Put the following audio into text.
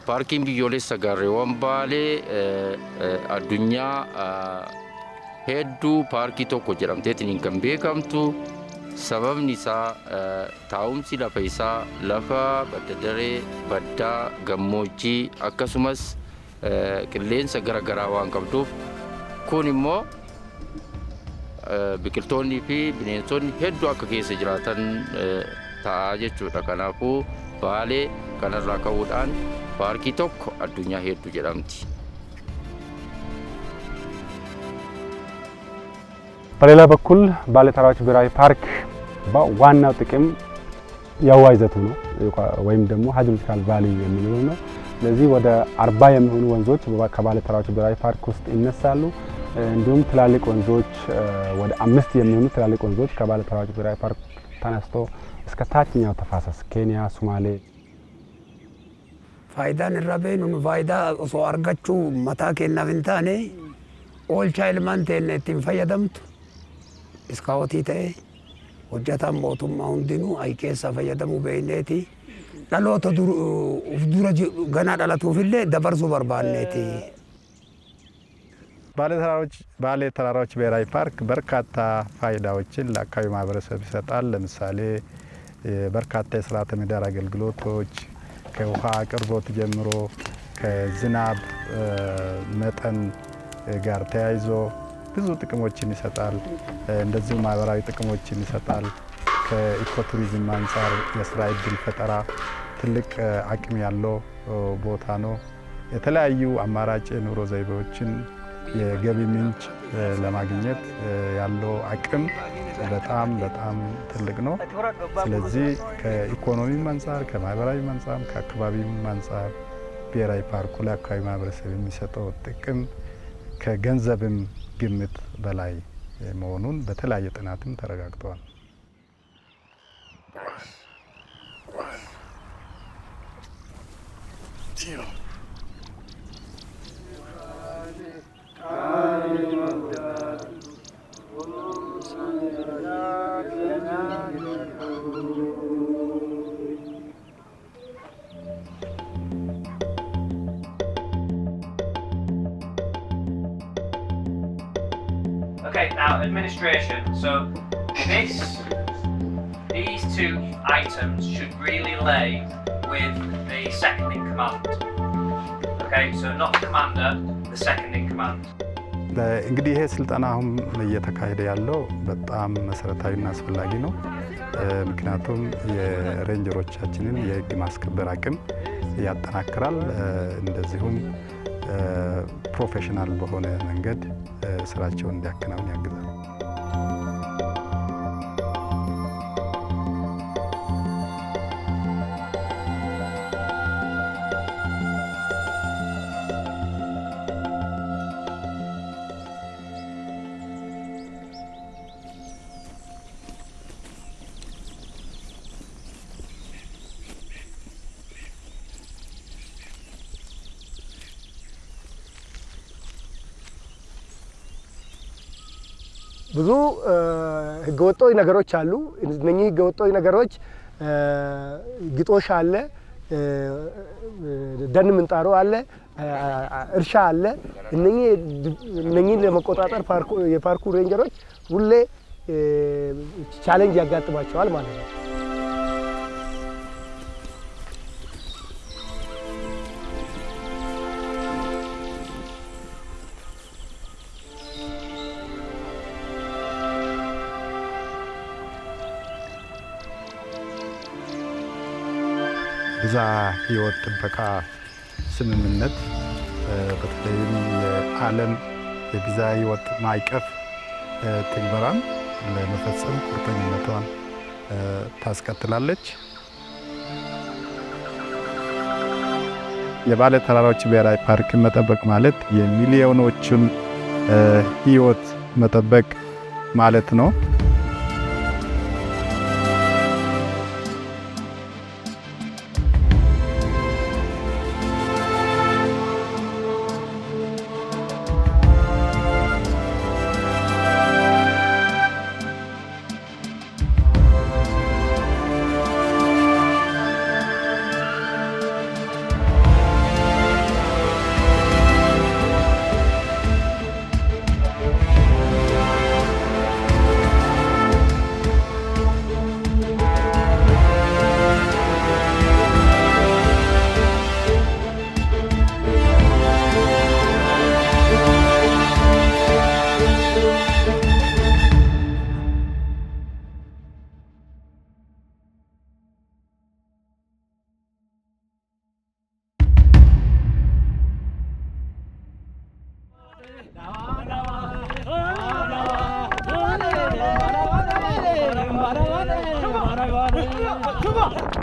paarkiin biyyoolessa gaarreewwan Baalee addunyaa hedduu paarkii tokko jedhamteetiin kan beekamtu. Sababni isaa taa'umsi lafa isaa lafa badda daree baddaa gammoojjii akkasumas qilleensa garagaraa waan qabduuf kun immoo biqiltoonni fi bineensonni hedduu akka keessa jiraatan ta'a jechuudha. Kanaafuu Baalee kanarraa ka'uudhaan paarkii tokko addunyaa hedduu jedhamti. በሌላ በኩል ባሌ ተራራዎች ብሔራዊ ፓርክ ዋናው ጥቅም የውሃ ይዘቱ ነው ወይም ደግሞ ሃይድሮሎጂካል ቫልዩ የሚለው ነው። ስለዚህ ወደ 40 የሚሆኑ ወንዞች ከባሌ ተራራዎች ብሔራዊ ፓርክ ውስጥ ይነሳሉ። እንዲሁም ትላልቅ ወንዞች ወደ 5 የሚሆኑ ትላልቅ ወንዞች ከባሌ ተራራዎች ብሔራዊ ፓርክ ተነስቶ እስከ ታችኛው ተፋሰስ ኬንያ፣ ሶማሌ ፋይዳን ረበን ፋይዳ ሶ አርጋቹ መታከና ፍንታኔ ኦልቻ ኤለመንቴን እቲን ፈየደምቱ እስካወቲ ተኤ hojjetan mootummaa hundinuu aykeessa fayyadamuu beeyneeti dhaloota dura ganaa dhalatuufillee dabarsuu barbaanneeti. ባሌ ተራራዎች ብሔራዊ ፓርክ በርካታ ፋይዳዎችን ለአካባቢው ማህበረሰብ ይሰጣል። ለምሳሌ በርካታ የስርዓተ ምህዳር አገልግሎቶች ከውሃ አቅርቦት ጀምሮ ከዝናብ መጠን ጋር ተያይዞ ብዙ ጥቅሞችን ይሰጣል። እንደዚሁ ማህበራዊ ጥቅሞችን ይሰጣል። ከኢኮቱሪዝም አንፃር የስራ ዕድል ፈጠራ ትልቅ አቅም ያለው ቦታ ነው። የተለያዩ አማራጭ ኑሮ ዘይቤዎችን የገቢ ምንጭ ለማግኘት ያለው አቅም በጣም ትልቅ ነው። ስለዚህ ከኢኮኖሚም አንፃር ከማህበራዊ አንፃር ከአካባቢም አንፃር ብሔራዊ ፓርኩ ለአካባቢ ማህበረሰብ የሚሰጠው ጥቅም ከገንዘብም ግምት በላይ መሆኑን በተለያየ ጥናትም ተረጋግጧል። Okay, now administration. So these two items should really lay with the second in command. Okay, so not the commander, the second in command. እንግዲህ ይሄ ስልጠና አሁን እየተካሄደ ያለው በጣም መሰረታዊና አስፈላጊ ነው። ምክንያቱም የሬንጀሮቻችንን የህግ ማስከበር አቅም ያጠናክራል። እንደዚሁም ፕሮፌሽናል በሆነ መንገድ ስራቸውን እንዲያከናውን ያግዛል። ብዙ ህገወጦች ነገሮች አሉ። እነኚህ ህገወጦች ነገሮች ግጦሽ አለ፣ ደን ምንጣሮ አለ፣ እርሻ አለ። እነኚህን ለመቆጣጠር የፓርኩ ሬንጀሮች ሁሌ ቻሌንጅ ያጋጥማቸዋል ማለት ነው። ብዝሃ ህይወት ጥበቃ ስምምነት በተለይም የዓለም የብዝሃ ህይወት ማዕቀፍ ትግበራን ለመፈጸም ቁርጠኝነቷን ታስቀጥላለች። የባሌ ተራራዎች ብሔራዊ ፓርክ መጠበቅ ማለት የሚሊዮኖችን ህይወት መጠበቅ ማለት ነው። Come on!